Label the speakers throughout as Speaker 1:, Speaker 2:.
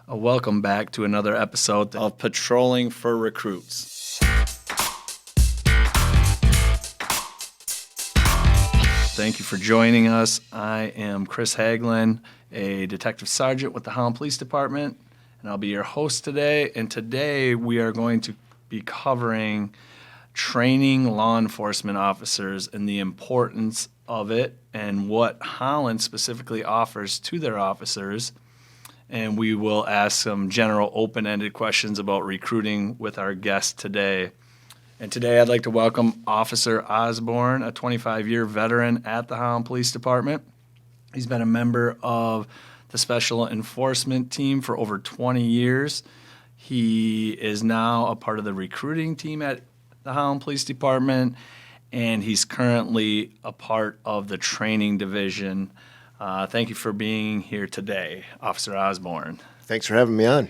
Speaker 1: Welcome back to another episode of Patrolling for Recruits. Thank you for joining us. I am Chris Hagelin, a detective sergeant with the Holland Police Department, and I'll be your host today. And today we are going to be covering training law enforcement officers and the importance of it and what Holland specifically offers to their officers. And we will ask some general open-ended questions about recruiting with our guest today. And today I'd like to welcome Officer Osborne, a 25-year veteran at the Holland Police Department. He's been a member of the Special Enforcement Team for over 20 years. He is now a part of the recruiting team at the Holland Police Department, and he's currently a part of the training division. Thank you for being here today, Officer Osborne.
Speaker 2: Thanks for having me on.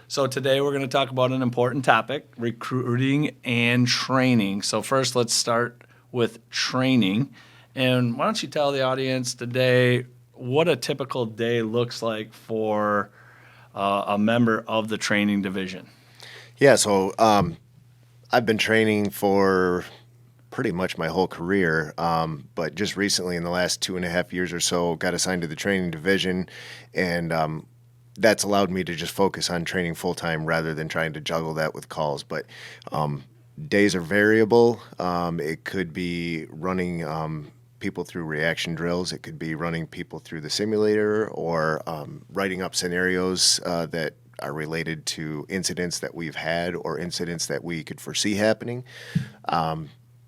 Speaker 1: So today we're going to talk about an important topic, recruiting and training. So first, let's start with training. And why don't you tell the audience today what a typical day looks like for a member of the training division?
Speaker 2: Yeah, so I've been training for pretty much my whole career, but just recently in the last 2.5 years or so, got assigned to the training division, and that's allowed me to just focus on training full-time rather than trying to juggle that with calls. But days are variable. It could be running people through reaction drills. It could be running people through the simulator or writing up scenarios that are related to incidents that we've had or incidents that we could foresee happening.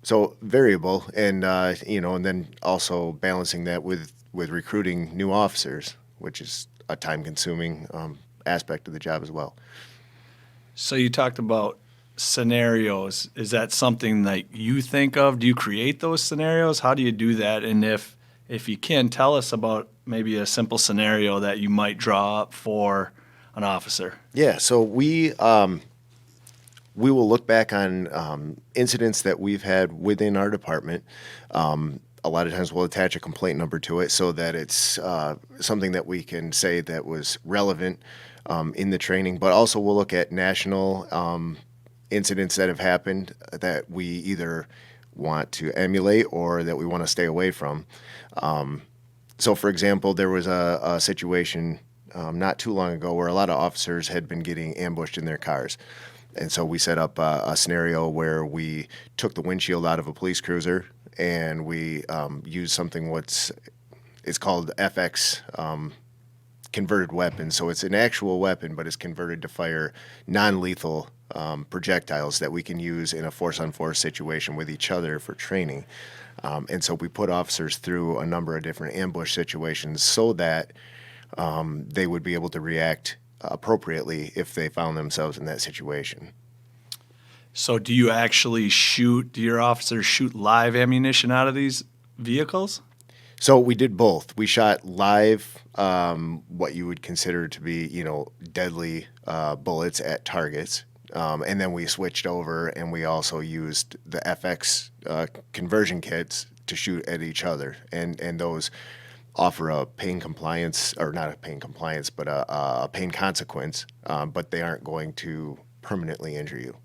Speaker 2: So variable, and and then also balancing that with recruiting new officers, which is a time-consuming aspect of the job as well.
Speaker 1: So you talked about scenarios. Is that something that you think of? Do you create those scenarios? How do you do that? And if you can, tell us about maybe a simple scenario that you might draw up for an officer.
Speaker 2: Yeah, so we will look back on incidents that we've had within our department. A lot of times we'll attach a complaint number to it so that it's something that we can say that was relevant in the training, but also we'll look at national incidents that have happened that we either want to emulate or that we want to stay away from. So, for example, there was a situation not too long ago where a lot of officers had been getting ambushed in their cars. And so we set up a scenario where we took the windshield out of a police cruiser and we used something it's called FX converted weapon. So it's an actual weapon, but it's converted to fire non-lethal projectiles that we can use in a force-on-force situation with each other for training. And so we put officers through a number of different ambush situations so that they would be able to react appropriately if they found themselves in that situation.
Speaker 1: So do you actually do your officers shoot live ammunition out of these vehicles?
Speaker 2: So we did both. We shot live, what you would consider to be, deadly bullets at targets. And then we switched over and we also used the FX conversion kits to shoot at each other. And those offer a pain compliance, or not a pain compliance, but a pain consequence, but they aren't going to permanently injure you.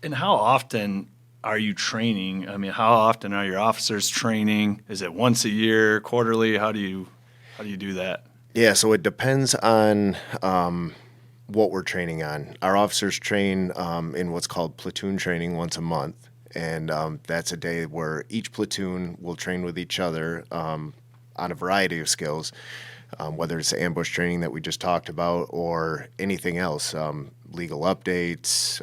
Speaker 1: And how often are you training? I mean, how often are your officers training? Is it once a year, quarterly? How do you do that?
Speaker 2: Yeah, so it depends on what we're training on. Our officers train in what's called platoon training once a month, and that's a day where each platoon will train with each other on a variety of skills, whether it's ambush training that we just talked about or anything else, legal updates,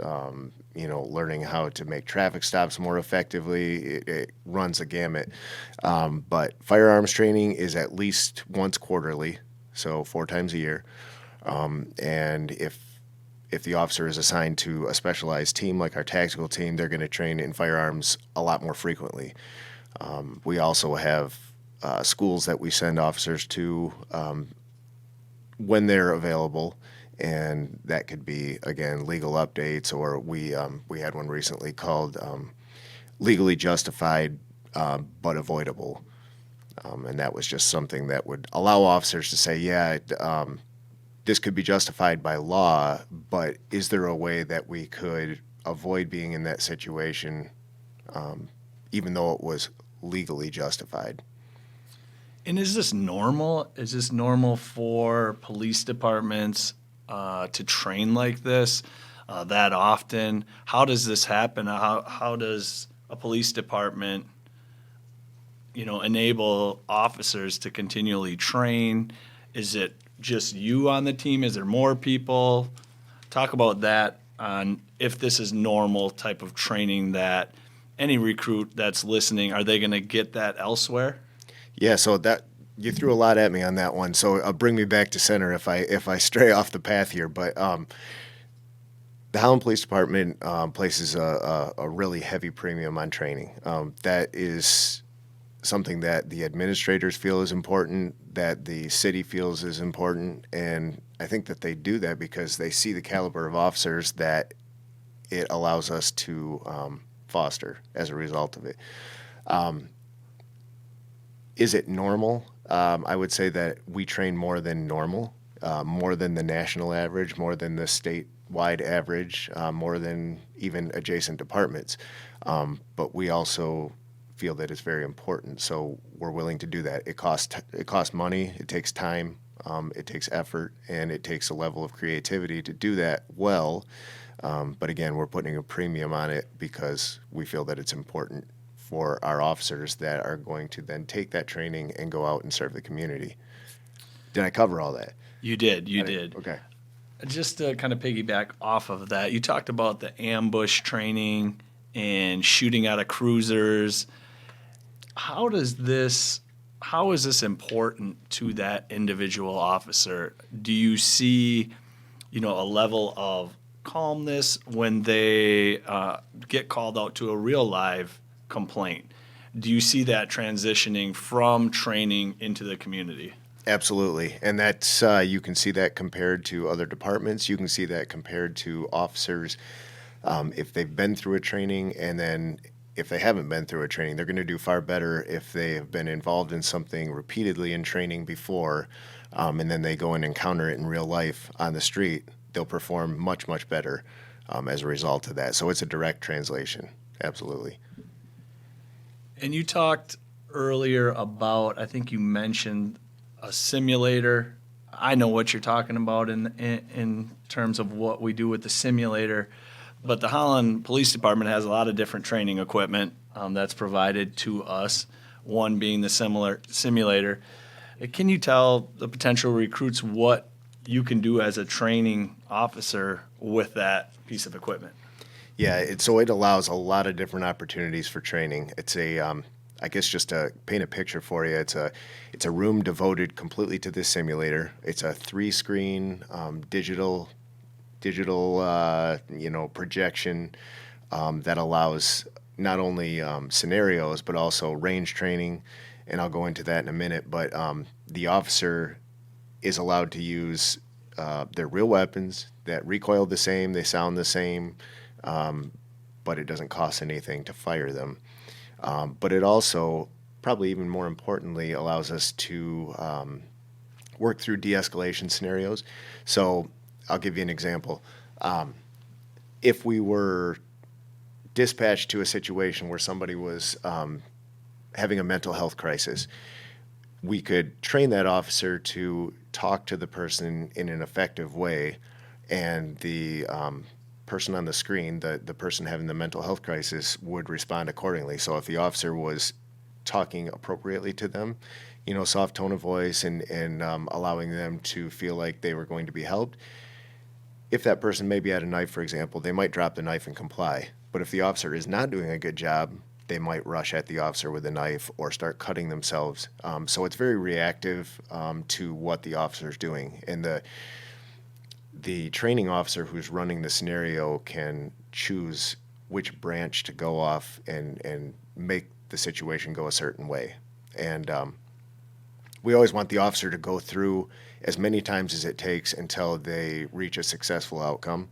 Speaker 2: learning how to make traffic stops more effectively. It runs a gamut. But firearms training is at least once quarterly, so 4 times a year. And if the officer is assigned to a specialized team like our tactical team, they're going to train in firearms a lot more frequently. We also have schools that we send officers to when they're available, and that could be, again, legal updates, or we had one recently called Legally Justified but Avoidable, and that was just something that would allow officers to say, this could be justified by law, but is there a way that we could avoid being in that situation, even though it was legally justified?
Speaker 1: And is this normal? Is this normal for police departments to train like this that often? How does this happen? How does a police department, enable officers to continually train? Is it just you on the team? Is there more people? Talk about that on if this is normal type of training that any recruit that's listening, are they going to get that elsewhere?
Speaker 2: Yeah, so that you threw a lot at me on that one. So bring me back to center if I stray off the path here. But the Howland Police Department places a really heavy premium on training. That is something that the administrators feel is important, that the city feels is important, and I think that they do that because they see the caliber of officers that it allows us to foster as a result of it. Is it normal? I would say that we train more than normal, more than the national average, more than the statewide average, more than even adjacent departments. But we also feel that it's very important, so we're willing to do that. It costs money, it takes time, it takes effort, and it takes a level of creativity to do that well. But again, we're putting a premium on it because we feel that it's important for our officers that are going to then take that training and go out and serve the community. Did I cover all that?
Speaker 1: You did. You did.
Speaker 2: Okay.
Speaker 1: Just to kind of piggyback off of that, you talked about the ambush training and shooting out of cruisers. How is this important to that individual officer? Do you see, a level of calmness when they get called out to a real live complaint? Do you see that transitioning from training into the community?
Speaker 2: Absolutely. And that's, you can see that compared to other departments. You can see that compared to officers. If they've been through a training, and then if they haven't been through a training, they're going to do far better if they have been involved in something repeatedly in training before, and then they go and encounter it in real life on the street. They'll perform much, much better as a result of that. So it's a direct translation. Absolutely.
Speaker 1: And you talked earlier about, I think you mentioned a simulator. I know what you're talking about in terms of what we do with the simulator, but the Holland Police Department has a lot of different training equipment that's provided to us, one being the simulator. Can you tell the potential recruits what you can do as a training officer with that piece of equipment?
Speaker 2: Yeah, so it allows a lot of different opportunities for training. It's I guess just to paint a picture for you, it's a room devoted completely to this simulator. It's a 3-screen digital projection that allows not only scenarios but also range training, and I'll go into that in a minute. But the officer is allowed to use their real weapons that recoil the same, they sound the same. But it doesn't cost anything to fire them. But it also, probably even more importantly, allows us to work through de-escalation scenarios. So I'll give you an example. If we were dispatched to a situation where somebody was having a mental health crisis, we could train that officer to talk to the person in an effective way, and the person on the screen, the person having the mental health crisis, would respond accordingly. So if the officer was talking appropriately to them, soft tone of voice and allowing them to feel like they were going to be helped, if that person maybe had a knife, for example, they might drop the knife and comply. But if the officer is not doing a good job, they might rush at the officer with a knife or start cutting themselves. So it's very reactive to what the officer is doing. And the training officer who's running the scenario can choose which branch to go off and make the situation go a certain way. And we always want the officer to go through as many times as it takes until they reach a successful outcome,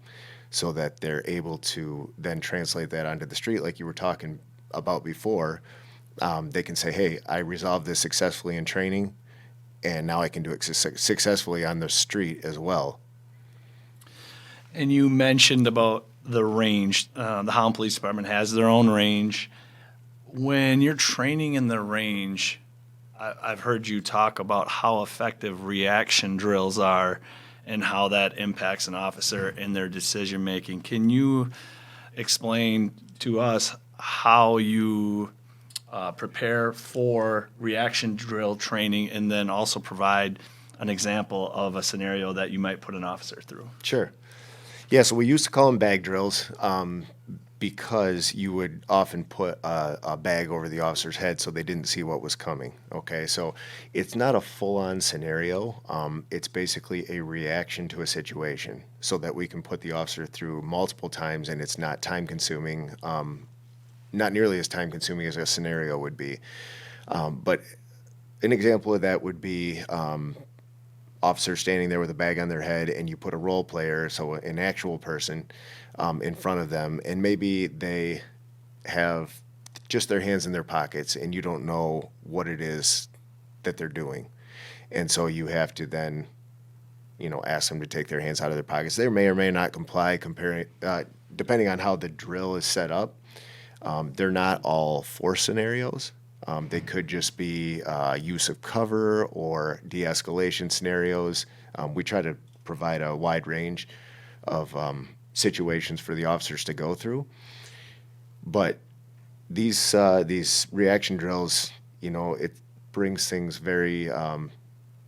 Speaker 2: so that they're able to then translate that onto the street like you were talking about before. They can say, hey, I resolved this successfully in training, and now I can do it successfully on the street as well.
Speaker 1: And you mentioned about the range. The Holland Police Department has their own range. When you're training in the range, I've heard you talk about how effective reaction drills are and how that impacts an officer in their decision making. Can you explain to us how you prepare for reaction drill training, and then also provide an example of a scenario that you might put an officer through?
Speaker 2: Sure. Yeah, so we used to call them bag drills because you would often put a bag over the officer's head so they didn't see what was coming. Okay, so it's not a full-on scenario. It's basically a reaction to a situation so that we can put the officer through multiple times and it's not time-consuming, not nearly as time-consuming as a scenario would be. But an example of that would be officer standing there with a bag on their head, and you put a role player, so an actual person, in front of them, and maybe they have just their hands in their pockets, and you don't know what it is that they're doing. And so you have to then, ask them to take their hands out of their pockets. They may or may not comply, depending on how the drill is set up. They're not all force scenarios. They could just be use of cover or de-escalation scenarios. We try to provide a wide range of situations for the officers to go through. But these reaction drills, it brings things very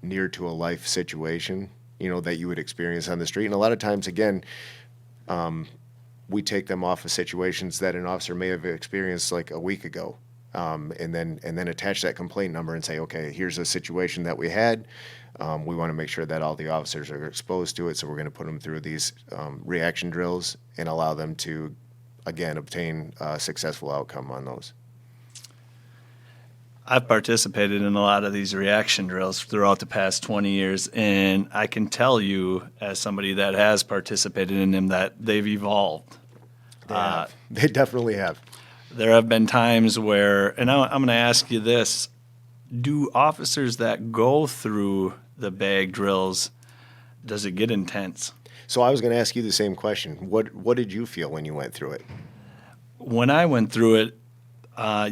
Speaker 2: near to a life situation, that you would experience on the street. And a lot of times, again, we take them off of situations that an officer may have experienced like a week ago. And then attach that complaint number and say, okay, here's a situation that we had. We want to make sure that all the officers are exposed to it, so we're going to put them through these reaction drills and allow them to, again, obtain a successful outcome on those.
Speaker 1: I've participated in a lot of these reaction drills throughout the past 20 years, and I can tell you, as somebody that has participated in them, that they've evolved.
Speaker 2: They definitely have.
Speaker 1: There have been times where, and I'm going to ask you this, do officers that go through the bag drills, does it get intense?
Speaker 2: So I was going to ask you the same question. What did you feel when you went through it?
Speaker 1: When I went through it,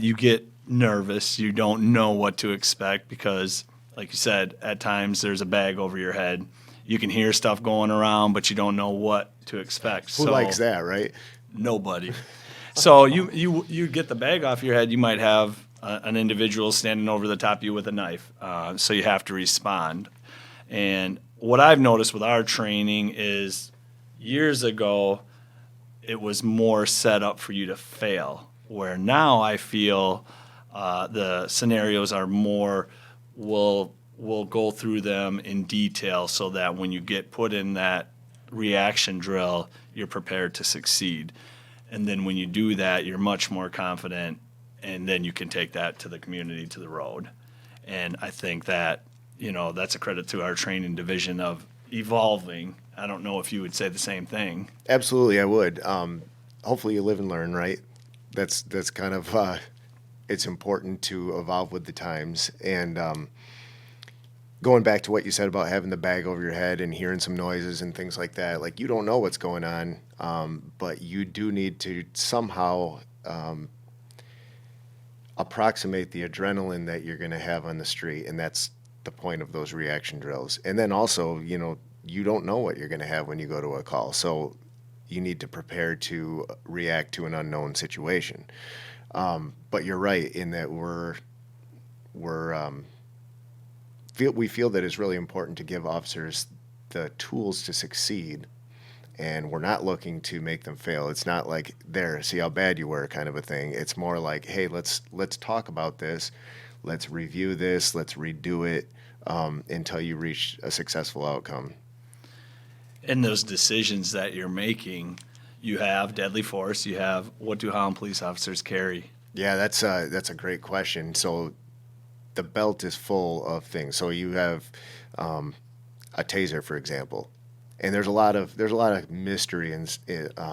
Speaker 1: you get nervous. You don't know what to expect because, like you said, at times there's a bag over your head. You can hear stuff going around, but you don't know what to expect.
Speaker 2: Who likes that, right?
Speaker 1: Nobody. So you get the bag off your head. You might have an individual standing over the top of you with a knife. So you have to respond. And what I've noticed with our training is years ago, it was more set up for you to fail. Where now I feel the scenarios are more, we'll go through them in detail so that when you get put in that reaction drill, you're prepared to succeed. And then when you do that, you're much more confident, and then you can take that to the community, to the road. And I think that, that's a credit to our training division of evolving. I don't know if you would say the same thing.
Speaker 2: Absolutely, I would. Hopefully you live and learn, right? That's kind of, it's important to evolve with the times. And going back to what you said about having the bag over your head and hearing some noises and things like that, like you don't know what's going on, but you do need to somehow approximate the adrenaline that you're going to have on the street, and that's the point of those reaction drills. And then also, you don't know what you're going to have when you go to a call, so you need to prepare to react to an unknown situation. But you're right in that we feel that it's really important to give officers the tools to succeed, and we're not looking to make them fail. It's not like, there, see how bad you were kind of a thing. It's more like, hey, let's talk about this, let's review this, let's redo it until you reach a successful outcome.
Speaker 1: In those decisions that you're making, you have deadly force, you have, what do Holland police officers carry?
Speaker 2: Yeah, that's a great question. So the belt is full of things. So you have a taser, for example. And there's a lot of mystery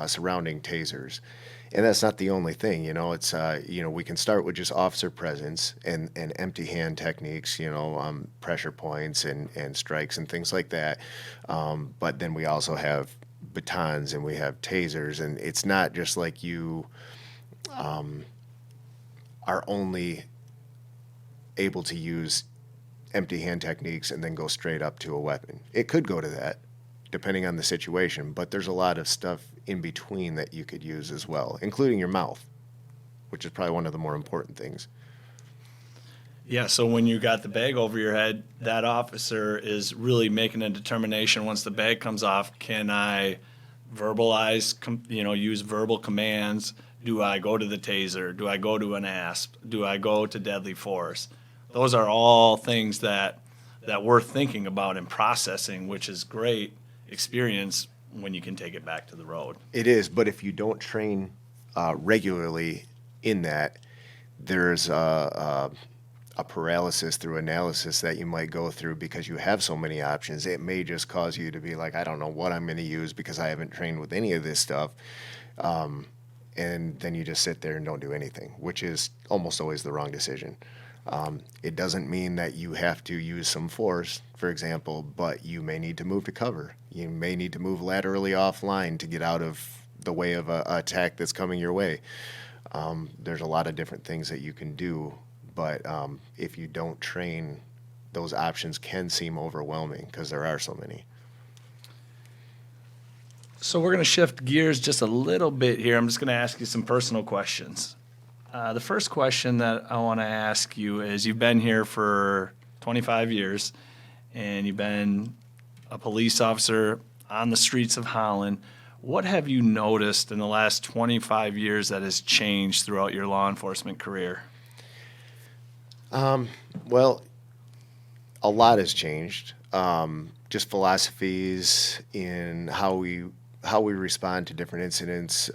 Speaker 2: surrounding tasers, and that's not the only thing. It's we can start with just officer presence and empty hand techniques. Pressure points and strikes and things like that. But then we also have batons and we have tasers, and it's not just like you are only able to use empty hand techniques and then go straight up to a weapon. It could go to that, depending on the situation, but there's a lot of stuff in between that you could use as well, including your mouth, which is probably one of the more important things.
Speaker 1: Yeah, so when you got the bag over your head, that officer is really making a determination once the bag comes off, can I verbalize, use verbal commands? Do I go to the taser? Do I go to an ASP? Do I go to deadly force? Those are all things that we're thinking about and processing, which is great experience when you can take it back to the road.
Speaker 2: It is, but if you don't train regularly in that, there's a paralysis through analysis that you might go through because you have so many options. It may just cause you to be like, I don't know what I'm going to use because I haven't trained with any of this stuff. And then you just sit there and don't do anything, which is almost always the wrong decision. It doesn't mean that you have to use some force, for example, but you may need to move to cover. You may need to move laterally offline to get out of the way of a attack that's coming your way. There's a lot of different things that you can do, but if you don't train, those options can seem overwhelming because there are so many.
Speaker 1: So we're going to shift gears just a little bit here. I'm just going to ask you some personal questions. The first question that I want to ask you is, you've been here for 25 years, and you've been a police officer on the streets of Holland. What have you noticed in the last 25 years that has changed throughout your law enforcement career?
Speaker 2: Well, a lot has changed. Just philosophies in how we respond to different incidents.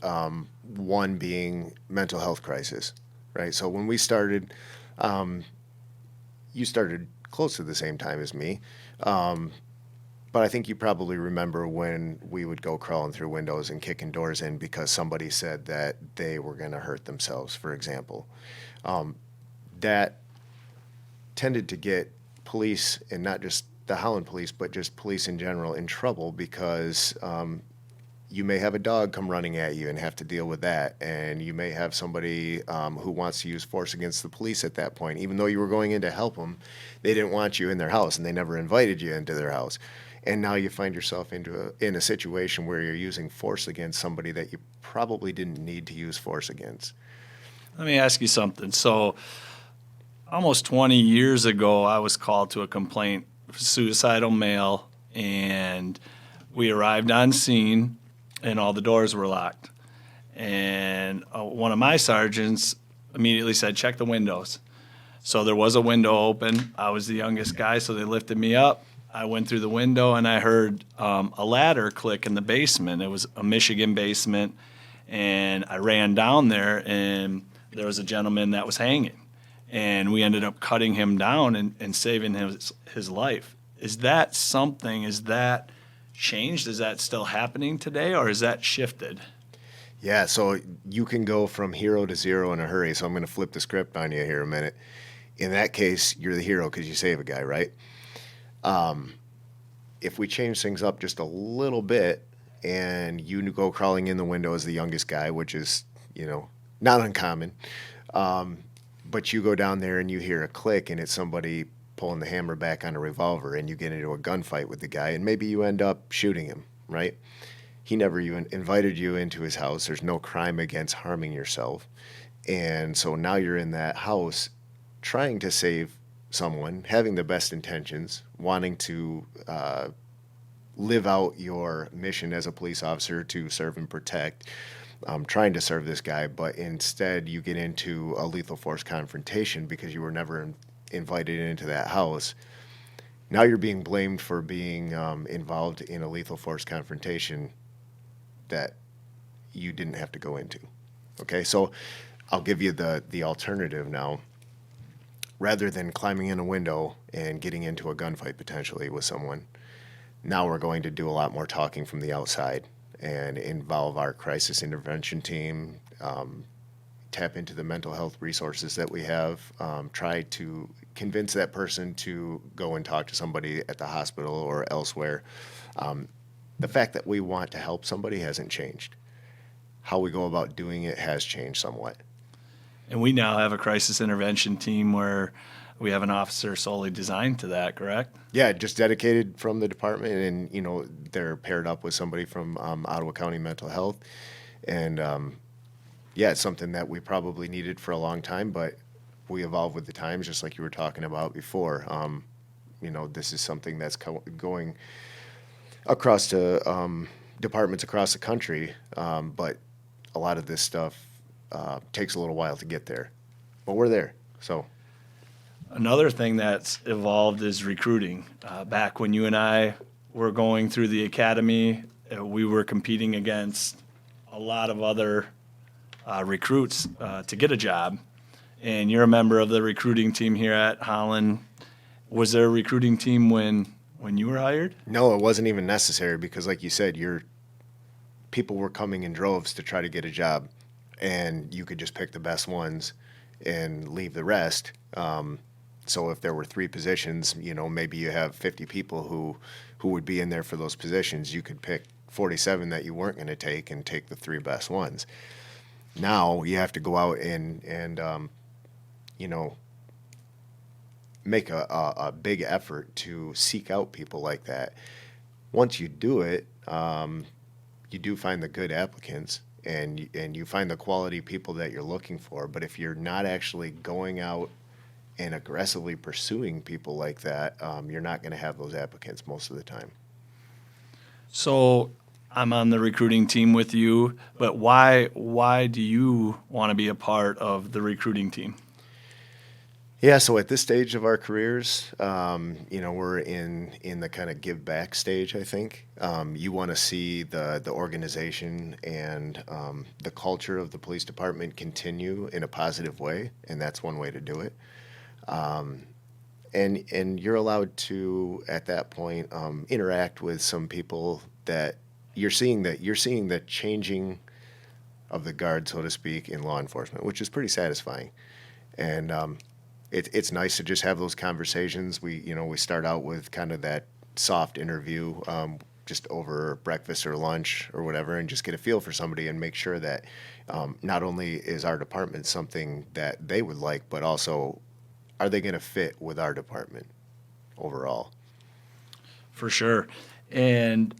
Speaker 2: One being mental health crisis, right? So when we started, you started close to the same time as me. But I think you probably remember when we would go crawling through windows and kicking doors in because somebody said that they were going to hurt themselves, for example. That tended to get police, and not just the Holland police, but just police in general, in trouble because you may have a dog come running at you and have to deal with that. And you may have somebody who wants to use force against the police at that point. Even though you were going in to help them, they didn't want you in their house and they never invited you into their house. And now you find yourself in a situation where you're using force against somebody that you probably didn't need to use force against.
Speaker 1: Let me ask you something. So almost 20 years ago, I was called to a complaint of suicidal male, and we arrived on scene and all the doors were locked. And one of my sergeants immediately said, check the windows. So there was a window open. I was the youngest guy, so they lifted me up. I went through the window and I heard a ladder click in the basement. It was a Michigan basement. And I ran down there and there was a gentleman that was hanging. And we ended up cutting him down and saving his life. Is that changed? Is that still happening today, or is that shifted?
Speaker 2: Yeah, so you can go from hero to zero in a hurry. So I'm going to flip the script on you here a minute. In that case, you're the hero because you save a guy, right? If we change things up just a little bit and you go crawling in the window as the youngest guy, which is, not uncommon, but you go down there and you hear a click and it's somebody pulling the hammer back on a revolver and you get into a gunfight with the guy and maybe you end up shooting him, right? He never even invited you into his house. There's no crime against harming yourself. And so now you're in that house trying to save someone, having the best intentions, wanting to live out your mission as a police officer to serve and protect, trying to serve this guy, but instead you get into a lethal force confrontation because you were never invited into that house. Now you're being blamed for being involved in a lethal force confrontation that you didn't have to go into. Okay, so I'll give you the alternative now. Rather than climbing in a window and getting into a gunfight potentially with someone, Now we're going to do a lot more talking from the outside and involve our crisis intervention team, tap into the mental health resources that we have, try to convince that person to go and talk to somebody at the hospital or elsewhere. The fact that we want to help somebody hasn't changed. How we go about doing it has changed somewhat.
Speaker 1: And we now have a crisis intervention team where we have an officer solely designed to that, correct?
Speaker 2: Yeah, just dedicated from the department, and they're paired up with somebody from Ottawa County Mental Health, and yeah, it's something that we probably needed for a long time, but we evolve with the times, just like you were talking about before. This is something that's going across to departments across the country, but a lot of this stuff takes a little while to get there, but we're there. So.
Speaker 1: Another thing that's evolved is recruiting. Back when you and I were going through the academy, we were competing against a lot of other recruits to get a job. And you're a member of the recruiting team here at Holland. Was there a recruiting team when you were hired?
Speaker 2: No, it wasn't even necessary because, like you said, people were coming in droves to try to get a job, and you could just pick the best ones and leave the rest. So if there were 3 positions, maybe you have 50 people who would be in there for those positions. You could pick 47 that you weren't going to take and take the 3 best ones. Now you have to go out and make a big effort to seek out people like that. Once you do it, you do find the good applicants and you find the quality people that you're looking for. But if you're not actually going out and aggressively pursuing people like that, you're not going to have those applicants most of the time.
Speaker 1: So I'm on the recruiting team with you, but why do you want to be a part of the recruiting team?
Speaker 2: Yeah, so at this stage of our careers, we're in the kind of give back stage, I think. You want to see the organization and the culture of the police department continue in a positive way, and that's one way to do it. And you're allowed to, at that point, interact with some people that you're seeing the changing of the guard, so to speak, in law enforcement, which is pretty satisfying. And it's nice to just have those conversations. We start out with kind of that soft interview, just over breakfast or lunch or whatever, and just get a feel for somebody and make sure that not only is our department something that they would like, but also are they going to fit with our department overall?
Speaker 1: For sure. And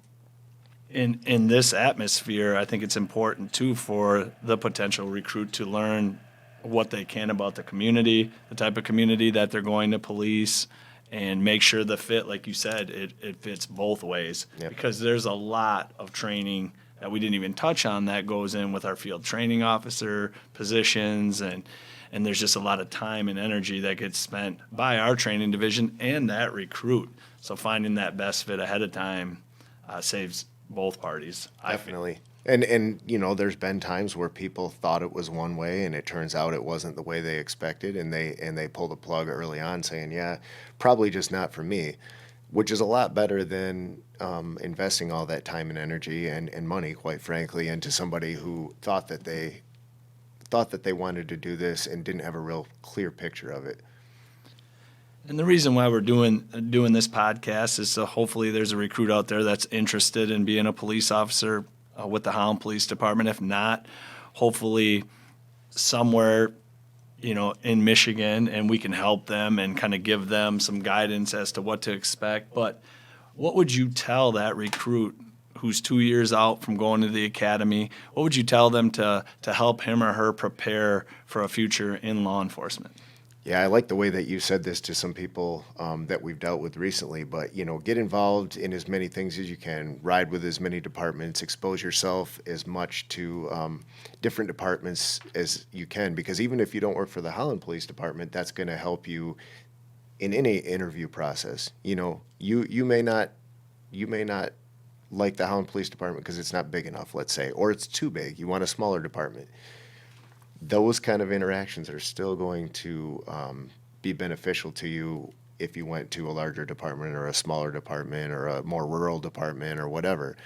Speaker 1: in this atmosphere, I think it's important too for the potential recruit to learn what they can about the community, the type of community that they're going to police, and make sure the fit, like you said, it fits both ways.
Speaker 2: Yep.
Speaker 1: Because there's a lot of training that we didn't even touch on that goes in with our field training officer positions, and there's just a lot of time and energy that gets spent by our training division and that recruit. So finding that best fit ahead of time saves both parties.
Speaker 2: Definitely. And there's been times where people thought it was one way and it turns out it wasn't the way they expected, and they pulled the plug early on saying, yeah, probably just not for me, which is a lot better than investing all that time and energy and money, quite frankly, into somebody who thought that they wanted to do this and didn't have a real clear picture of it.
Speaker 1: And the reason why we're doing this podcast is so hopefully there's a recruit out there that's interested in being a police officer with the Holland Police Department. If not, hopefully somewhere, in Michigan, and we can help them and kind of give them some guidance as to what to expect. But what would you tell that recruit who's 2 years out from going to the academy? What would you tell them to help him or her prepare for a future in law enforcement?
Speaker 2: Yeah, I like the way that you said this to some people that we've dealt with recently, but, get involved in as many things as you can, ride with as many departments, expose yourself as much to different departments as you can, because even if you don't work for the Holland Police Department, that's going to help you in any interview process. You may not like the Holland Police Department because it's not big enough, let's say, or it's too big. You want a smaller department. Those kind of interactions are still going to be beneficial to you if you went to a larger department or a smaller department or a more rural department or whatever.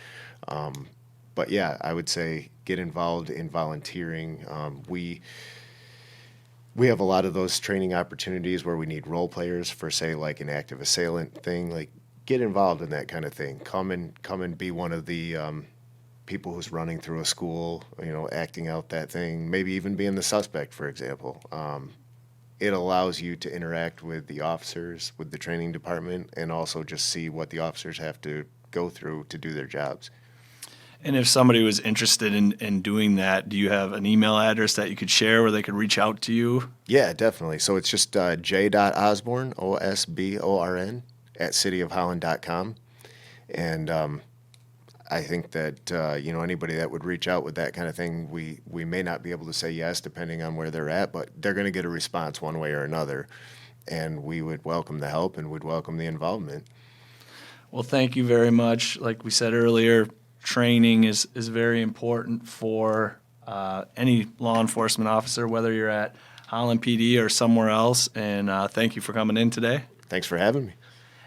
Speaker 2: But yeah, I would say get involved in volunteering. We have a lot of those training opportunities where we need role players for, say, like an active assailant thing. Like, get involved in that kind of thing. Come and be one of the people who's running through a school, acting out that thing, maybe even being the suspect, for example. It allows you to interact with the officers, with the training department, and also just see what the officers have to go through to do their jobs.
Speaker 1: And if somebody was interested in doing that, do you have an email address that you could share where they could reach out to you?
Speaker 2: Yeah, definitely. So it's just j.osborn, OSBORN, at cityofholland.com. And I think that, anybody that would reach out with that kind of thing, we may not be able to say yes depending on where they're at, but they're going to get a response one way or another. And we would welcome the help and would welcome the involvement.
Speaker 1: Well, thank you very much. Like we said earlier, training is very important for any law enforcement officer, whether you're at Holland PD or somewhere else. And thank you for coming in today.
Speaker 2: Thanks for having me.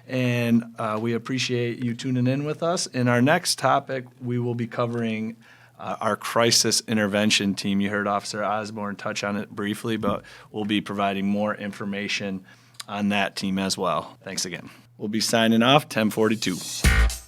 Speaker 1: And we appreciate you tuning in with us. In our next topic, we will be covering our crisis intervention team. You heard Officer Osborne touch on it briefly, but we'll be providing more information on that team as well. Thanks again. We'll be signing off 10:42.